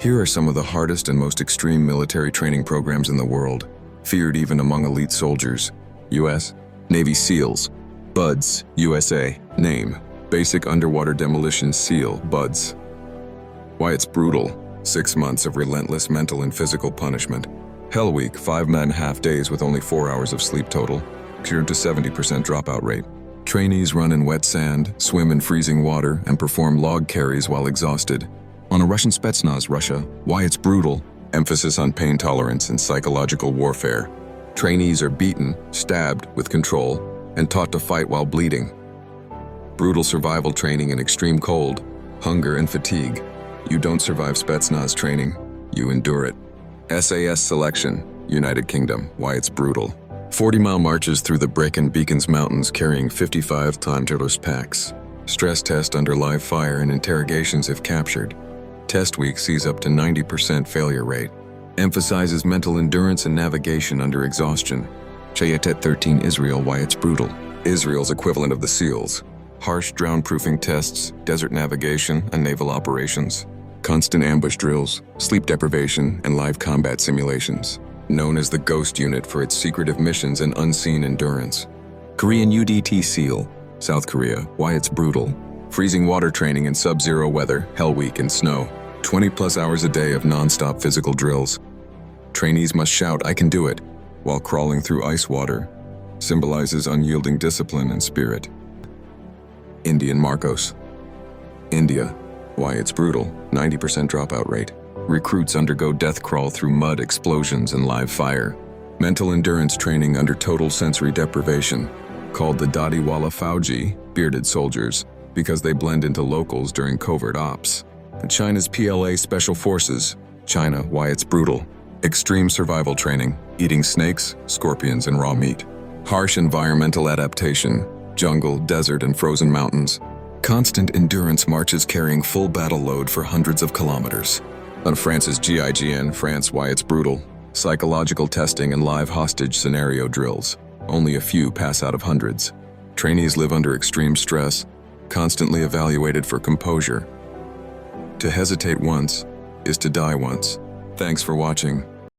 Here are some of the hardest and most extreme military training programs in the world, feared even among elite soldiers. U.S. Navy SEALs. BUDS, USA. Name: Basic Underwater Demolition SEAL, BUDS. Why it's brutal: 6 months of relentless mental and physical punishment. Hell Week, 5.5 days with only 4 hours of sleep total, cured to 70% dropout rate. Trainees run in wet sand, swim in freezing water, and perform log carries while exhausted. On a Russian Spetsnaz, Russia, why it's brutal: emphasis on pain tolerance and psychological warfare. Trainees are beaten, stabbed with control, and taught to fight while bleeding. Brutal survival training in extreme cold, hunger, and fatigue. You don't survive Spetsnaz training, you endure it. SAS selection, United Kingdom, why it's brutal: 40-mile marches through the Brecon Beacons Mountains carrying 55 tonne packs. Stress test under live fire and interrogations if captured. Test week sees up to 90% failure rate. Emphasizes mental endurance and navigation under exhaustion. Chayatet 13 Israel, why it's brutal: Israel's equivalent of the SEALs. Harsh drown-proofing tests, desert navigation, and naval operations. Constant ambush drills, sleep deprivation, and live combat simulations. Known as the Ghost Unit for its secretive missions and unseen endurance. Korean UDT SEAL, South Korea, why it's brutal: freezing water training in sub-zero weather, Hell Week, and snow. 20+ hours a day of non-stop physical drills. Trainees must shout, "I can do it," while crawling through ice water. Symbolizes unyielding discipline and spirit. Indian Marcos. India, why it's brutal: 90% dropout rate. Recruits undergo death crawl through mud, explosions, and live fire. Mental endurance training under total sensory deprivation. Called the Dadiwala Fauji, bearded soldiers, because they blend into locals during covert ops. China's PLA Special Forces. China, why it's brutal: extreme survival training, eating snakes, scorpions, and raw meat. Harsh environmental adaptation, jungle, desert, and frozen mountains. Constant endurance marches carrying full battle load for hundreds of kilometers. On France's GIGN, France, why it's brutal: psychological testing and live hostage scenario drills. Only a few pass out of hundreds. Trainees live under extreme stress, constantly evaluated for composure. To hesitate once is to die once. Thanks for watching.